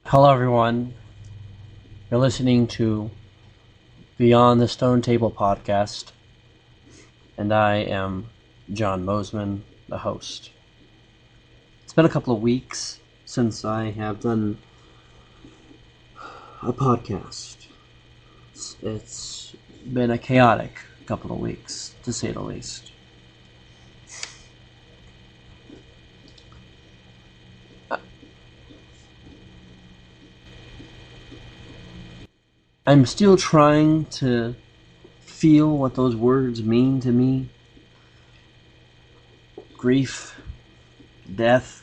Hello everyone, you're listening to Beyond the Stone Table podcast, and I am John Mosman, the host. It's been a couple of weeks since I have done a podcast. It's been a chaotic couple of weeks, to say the least. I'm still trying to feel what those words mean to me. Grief, death.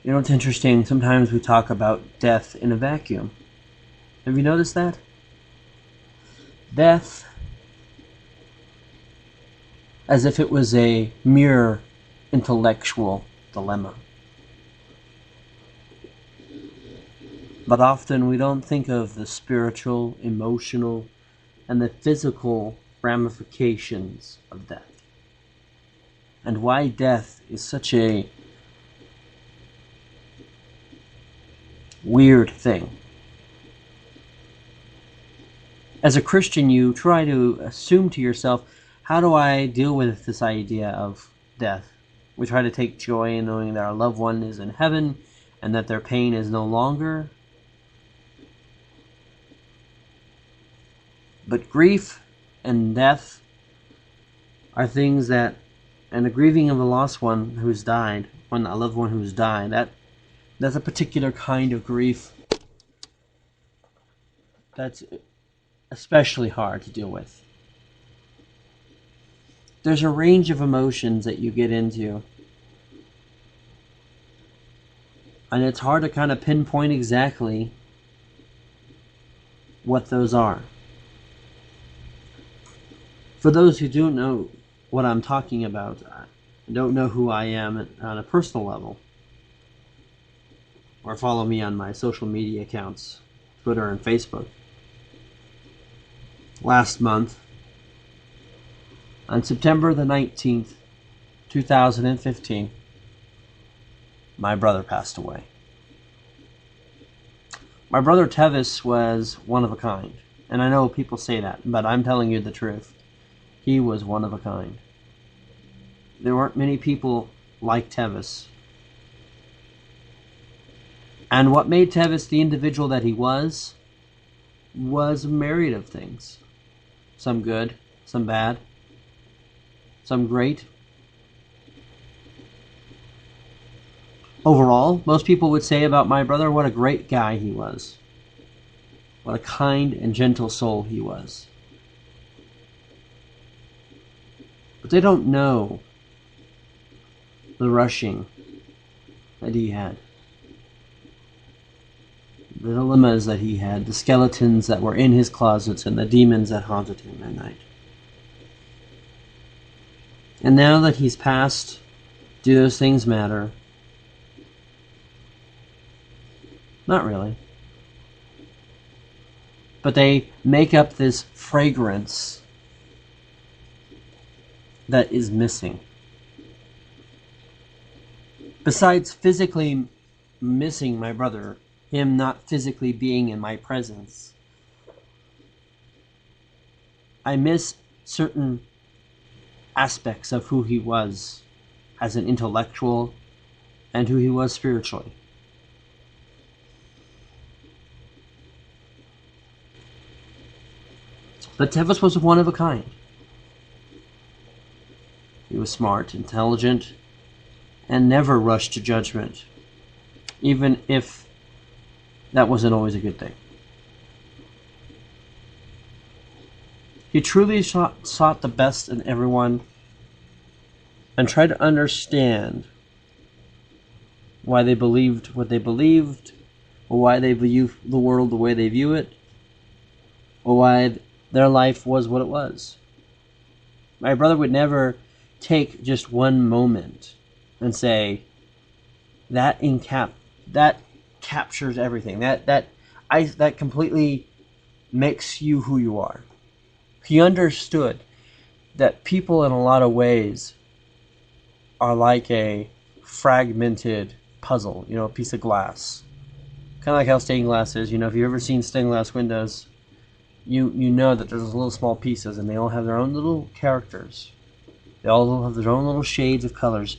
You know, it's interesting. Sometimes we talk about death in a vacuum. Have you noticed that? Death, as if it was a mere intellectual dilemma. But often we don't think of the spiritual, emotional, and the physical ramifications of death. And why death is such a weird thing. As a Christian, you try to assume to yourself, how do I deal with this idea of death? We try to take joy in knowing that our loved one is in heaven and that their pain is no longer. But grief and death are things that, and the grieving of a lost one who's died, a loved one who's died, that's a particular kind of grief that's especially hard to deal with. There's a range of emotions that you get into, and it's hard to kind of pinpoint exactly what those are. For those who don't know what I'm talking about, don't know who I am on a personal level, or follow me on my social media accounts, Twitter and Facebook. Last month, on September the 19th, 2015, my brother passed away. My brother Tevis was one of a kind, and I know people say that, but I'm telling you the truth. He was one of a kind. There weren't many people like Tevis. And what made Tevis the individual that he was a myriad of things. Some good, some bad, some great. Overall, most people would say about my brother, what a great guy he was. What a kind and gentle soul he was. But they don't know the rushing that he had, the dilemmas that he had, the skeletons that were in his closets, and the demons that haunted him at night. And now that he's passed, do those things matter? Not really. But they make up this fragrance that is missing. Besides physically missing my brother, him not physically being in my presence, I miss certain aspects of who he was as an intellectual and who he was spiritually. But Tevis was one of a kind. He was smart, intelligent, and never rushed to judgment, even if that wasn't always a good thing. He truly sought the best in everyone and tried to understand why they believed what they believed, or why they view the world the way they view it, or why their life was what it was. My brother would never take just one moment and say, that captures everything. That completely makes you who you are. He understood that people in a lot of ways are like a fragmented puzzle, a piece of glass. Kind of like how stained glass is. If you've ever seen stained glass windows, you know that there's little small pieces and they all have their own little characters. They all have their own little shades of colors.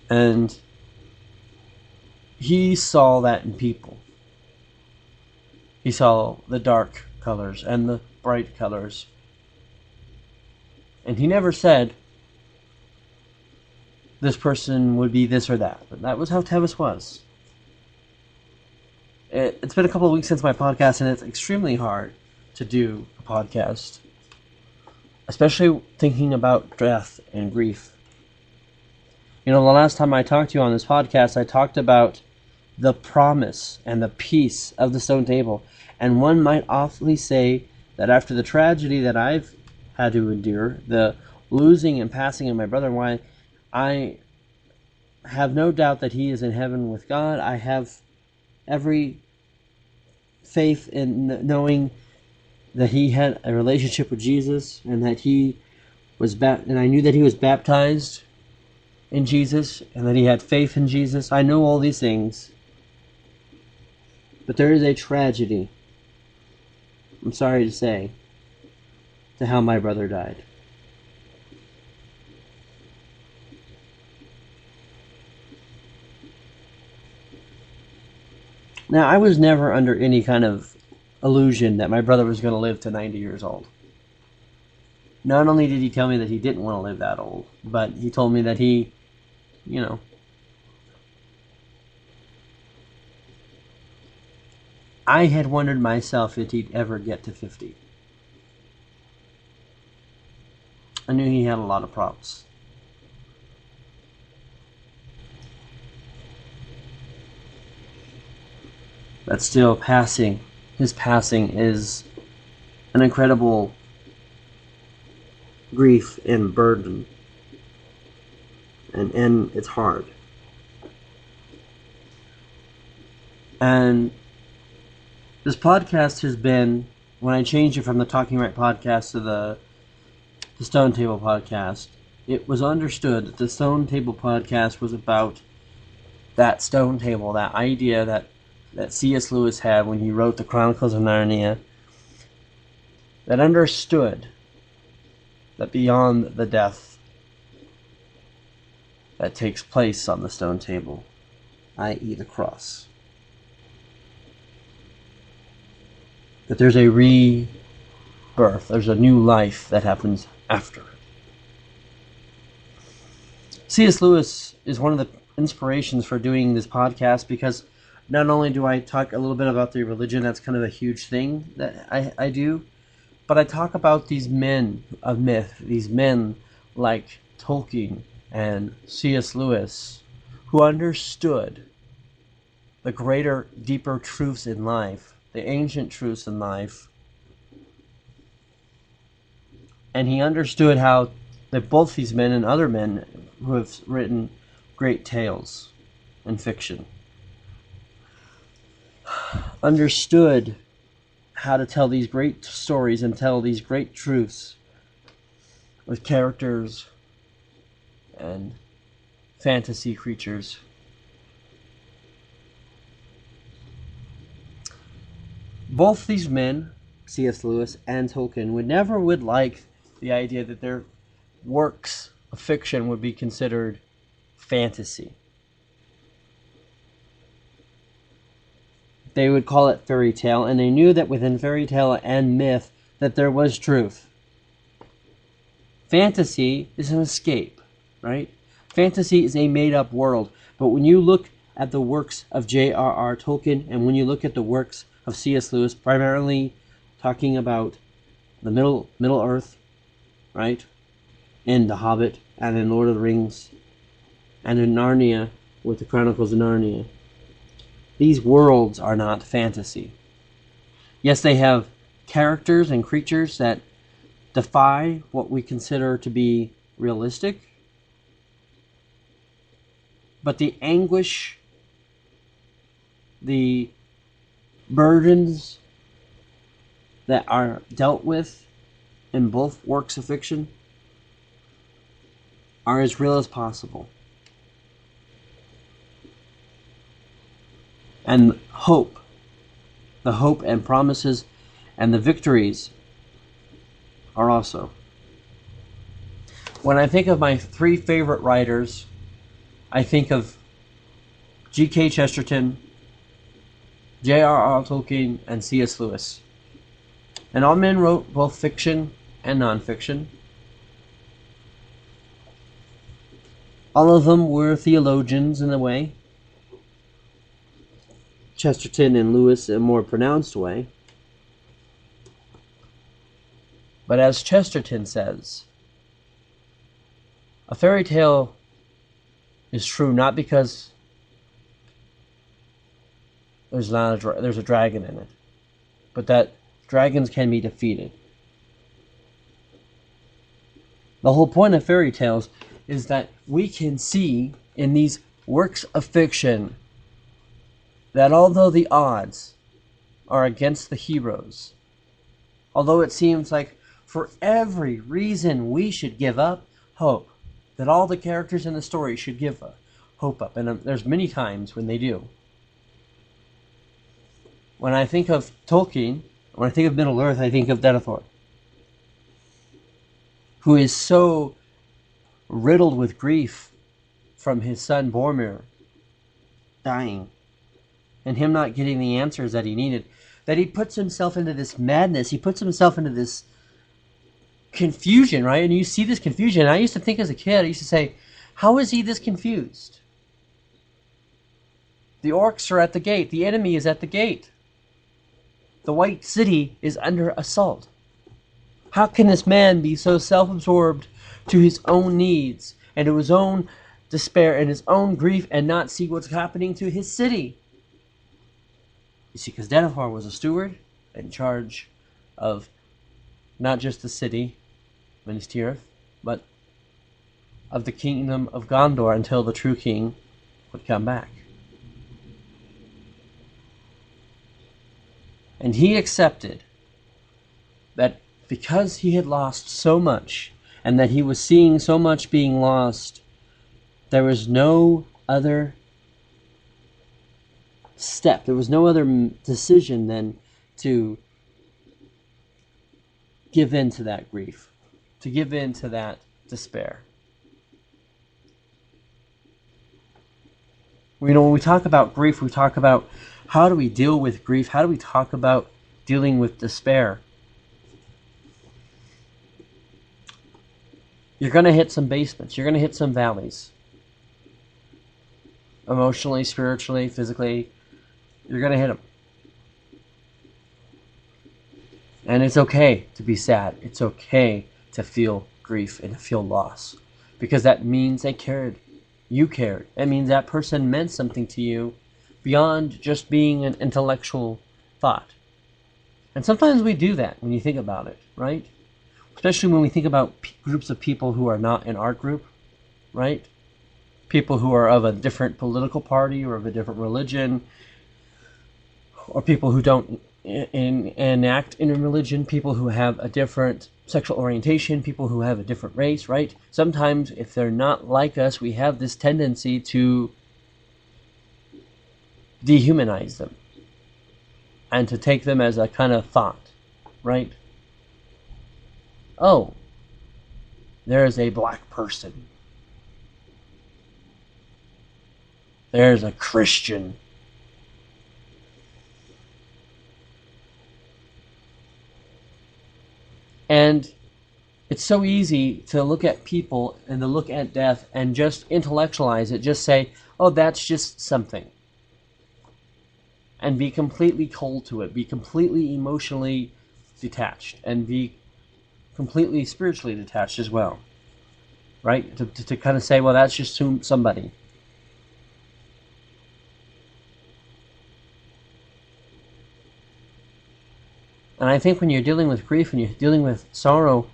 And he saw that in people. He saw the dark colors and the bright colors. And he never said this person would be this or that. But that was how Tevis was. It's been a couple of weeks since my podcast, and it's extremely hard to do a podcast, especially thinking about death and grief. The last time I talked to you on this podcast, I talked about the promise and the peace of the stone table. And one might awfully say that after the tragedy that I've had to endure, the losing and passing of my brother, why I have no doubt that he is in heaven with God. I have every faith in knowing that he had a relationship with Jesus, and that he was and I knew that he was baptized in Jesus, and that he had faith in Jesus. I know all these things. But there is a tragedy, I'm sorry to say, to how my brother died. Now, I was never under any kind of illusion that my brother was going to live to 90 years old. Not only did he tell me that he didn't want to live that old, but he told me that he, I had wondered myself if he'd ever get to 50. I knew he had a lot of props. But still, his passing is an incredible grief and burden. And it's hard. And this podcast has been, when I changed it from the Talking Right podcast to the Stone Table podcast, it was understood that the Stone Table podcast was about that stone table, that idea that C.S. Lewis had when he wrote the Chronicles of Narnia, that understood that beyond the death that takes place on the stone table, i.e. the cross, that there's a rebirth, there's a new life that happens after. C.S. Lewis is one of the inspirations for doing this podcast, because not only do I talk a little bit about the religion, that's kind of a huge thing that I do, but I talk about these men of myth, these men like Tolkien and C.S. Lewis, who understood the greater, deeper truths in life, the ancient truths in life, and he understood how that both these men and other men who have written great tales and fiction understood how to tell these great stories and tell these great truths with characters and fantasy creatures. Both these men, C.S. Lewis and Tolkien, would like the idea that their works of fiction would be considered fantasy. They would call it fairy tale, and they knew that within fairy tale and myth that there was truth. Fantasy is an escape, right? Fantasy is a made-up world. But when you look at the works of J.R.R. Tolkien, and when you look at the works of C.S. Lewis, primarily talking about the Middle Earth, right? In The Hobbit, and in Lord of the Rings, and in Narnia with the Chronicles of Narnia. These worlds are not fantasy. Yes, they have characters and creatures that defy what we consider to be realistic, but the anguish, the burdens that are dealt with in both works of fiction are as real as possible. And hope, the hope and promises and the victories are also. When I think of my three favorite writers, I think of G.K. Chesterton, J.R.R. Tolkien, and C.S. Lewis. And all men wrote both fiction and nonfiction. All of them were theologians in a way. Chesterton and Lewis in a more pronounced way. But as Chesterton says, a fairy tale is true not because there's a dragon in it, but that dragons can be defeated. The whole point of fairy tales is that we can see in these works of fiction that although the odds are against the heroes, although it seems like for every reason we should give up hope, that all the characters in the story should give hope up, and there's many times when they do. When I think of Tolkien, when I think of Middle Earth, I think of Denethor, who is so riddled with grief from his son Boromir dying, and him not getting the answers that he needed, that he puts himself into this madness. He puts himself into this confusion, right? And you see this confusion. I used to think as a kid, I used to say, how is he this confused? The orcs are at the gate. The enemy is at the gate. The White City is under assault. How can this man be so self-absorbed to his own needs and to his own despair and his own grief and not see what's happening to his city? You see, because Denethor was a steward in charge of not just the city, Minas Tirith, but of the kingdom of Gondor until the true king would come back. And he accepted that because he had lost so much and that he was seeing so much being lost, there was no other step, there was no other decision than to give in to that grief, to give in to that despair. You know, when we talk about grief, we talk about how do we deal with grief? How do we talk about dealing with despair? You're going to hit some basements. You're going to hit some valleys. Emotionally, spiritually, physically, you're going to hit them. And it's okay to be sad. It's okay to feel grief and to feel loss. Because that means they cared. You cared. That means that person meant something to you beyond just being an intellectual thought. And sometimes we do that when you think about it, right? Especially when we think about groups of people who are not in our group, right? People who are of a different political party or of a different religion, or people who don't enact in a religion, people who have a different sexual orientation, people who have a different race, right? Sometimes if they're not like us, we have this tendency to dehumanize them and to take them as a kind of thought, right? Oh, there's a black person. There's a Christian. And it's so easy to look at people and to look at death and just intellectualize it, just say, oh, that's just something. And be completely cold to it, be completely emotionally detached, and be completely spiritually detached as well, right? To kind of say, well, that's just somebody. And I think when you're dealing with grief and you're dealing with sorrow,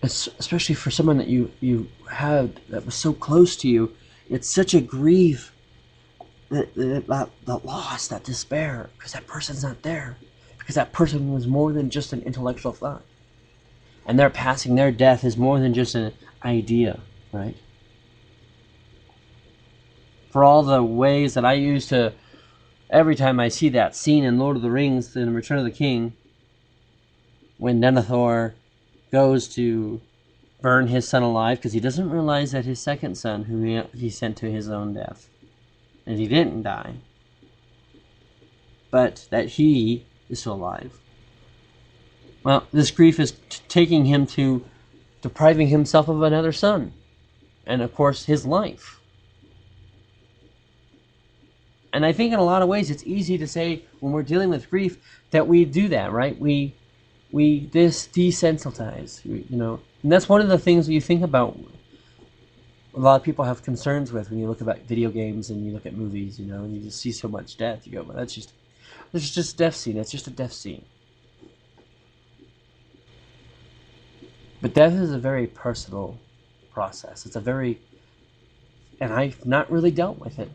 especially for someone that you had that was so close to you, it's such a grief, that loss, that despair, because that person's not there, because that person was more than just an intellectual thought, and their passing, their death, is more than just an idea, right? For all the ways that I use to, every time I see that scene in Lord of the Rings in Return of the King, when Denethor goes to burn his son alive, because he doesn't realize that his second son, who he sent to his own death, and he didn't die, but that he is still alive. Well, this grief is taking him to depriving himself of another son, and of course his life. And I think in a lot of ways it's easy to say when we're dealing with grief that we do that, right? We desensitize, and that's one of the things that you think about. A lot of people have concerns with when you look at video games and you look at movies, and you just see so much death. You go, well, that's just a death scene. That's just a death scene. But death is a very personal process. And I've not really dealt with it.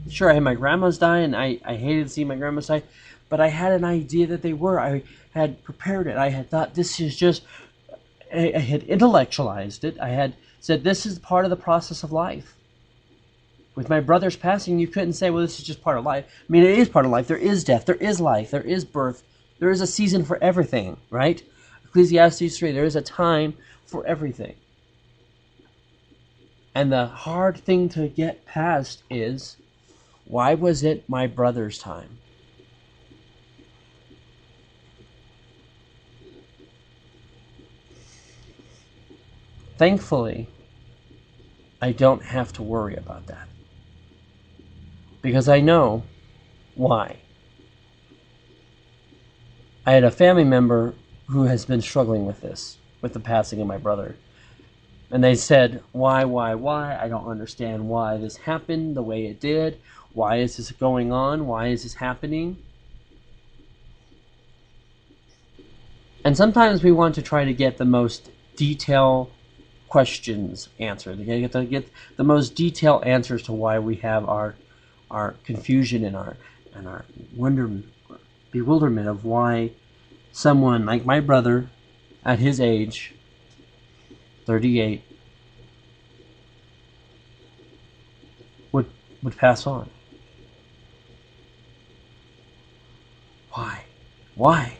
Sure, I had my grandmas die, and I hated seeing my grandmas die, but I had an idea that they were. I had prepared it. I had thought this is just, I had intellectualized it. I had said this is part of the process of life. With my brother's passing, you couldn't say, well, this is just part of life. I mean, it is part of life. There is death. There is life. There is birth. There is a season for everything, right? Ecclesiastes 3, there is a time for everything. And the hard thing to get past is, why was it my brother's time? Thankfully, I don't have to worry about that. Because I know why. I had a family member who has been struggling with this, with the passing of my brother. And they said, why? I don't understand why this happened the way it did. Why is this going on? Why is this happening? And sometimes we want to try to get the most detailed questions answered. You get to get the most detailed answers to why we have our confusion and our bewilderment of why someone like my brother at his age, 38, would pass on. Why?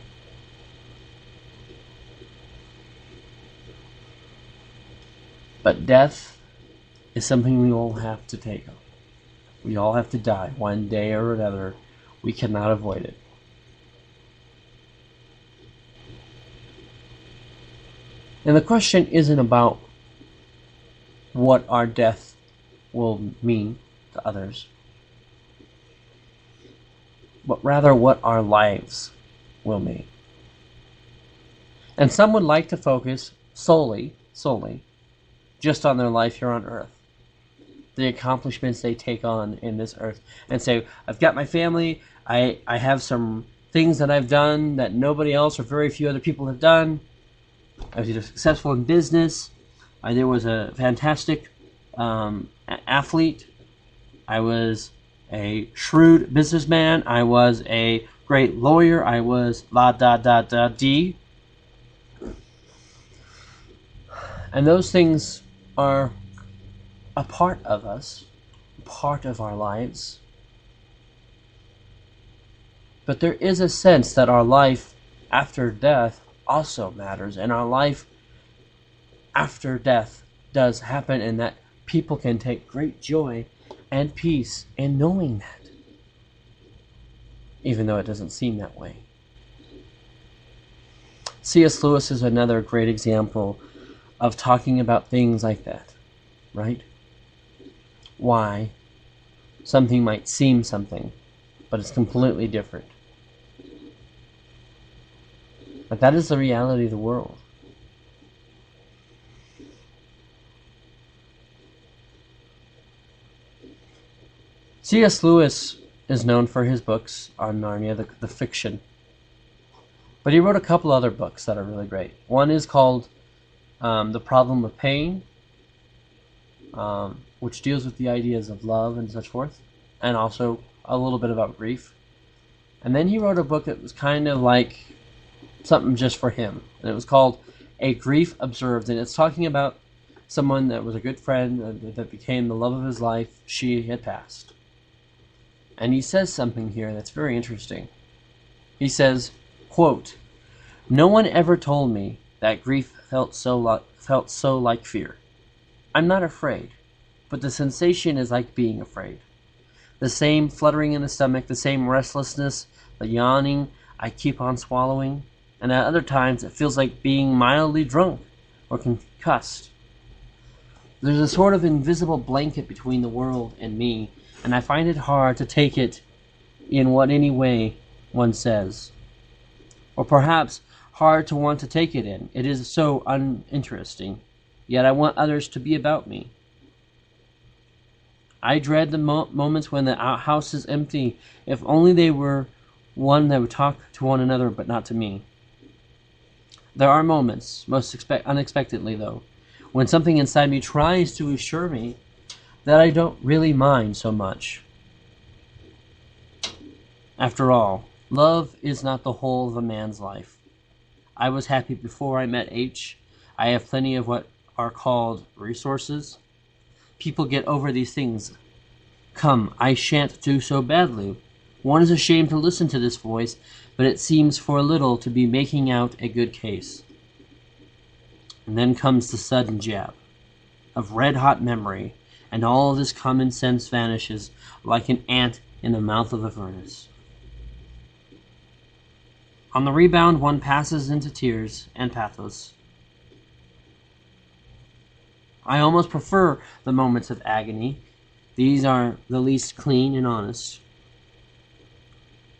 But death is something we all have to take on. We all have to die one day or another. We cannot avoid it. And the question isn't about what our death will mean to others, but rather what our lives will mean. And some would like to focus solely, just on their life here on earth, the accomplishments they take on in this earth, and say, I've got my family, I have some things that I've done that nobody else or very few other people have done. I was either successful in business, I was a fantastic athlete, I was a shrewd businessman, I was a great lawyer, I was la-da-da-da-dee. And those things are a part of us, a part of our lives. But there is a sense that our life after death also matters, and our life after death does happen, and that people can take great joy and peace in knowing that, even though it doesn't seem that way. C.S. Lewis is another great example of talking about things like that, right? Why something might seem something, but it's completely different. But that is the reality of the world. C.S. Lewis is known for his books on Narnia, the fiction. But he wrote a couple other books that are really great. One is called The Problem of Pain, which deals with the ideas of love and such forth, and also a little bit about grief. And then he wrote a book that was kind of like something just for him. And it was called A Grief Observed, and it's talking about someone that was a good friend that became the love of his life. She had passed. And he says something here that's very interesting. He says, quote, "No one ever told me that grief felt so like fear. I'm not afraid, but the sensation is like being afraid. The same fluttering in the stomach, the same restlessness, the yawning I keep on swallowing, and at other times it feels like being mildly drunk or concussed. There's a sort of invisible blanket between the world and me, and I find it hard to take it in what any way one says. Or perhaps hard to want to take it in. It is so uninteresting. Yet I want others to be about me. I dread the moments when the house is empty. If only they were one that would talk to one another, but not to me. There are moments, most unexpectedly though, when something inside me tries to assure me that I don't really mind so much. After all, love is not the whole of a man's life. I was happy before I met H. I have plenty of what are called resources. People get over these things. Come, I shan't do so badly. One is ashamed to listen to this voice, but it seems for a little to be making out a good case. And then comes the sudden jab of red-hot memory, and all this common sense vanishes like an ant in the mouth of a furnace. On the rebound, one passes into tears and pathos. I almost prefer the moments of agony. These are the least clean and honest.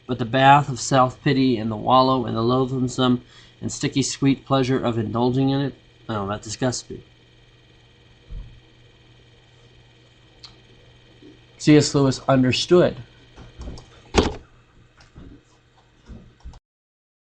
But the bath of self-pity and the wallow and the loathsome and sticky sweet pleasure of indulging in it, oh, that disgusts me. C.S. Lewis understood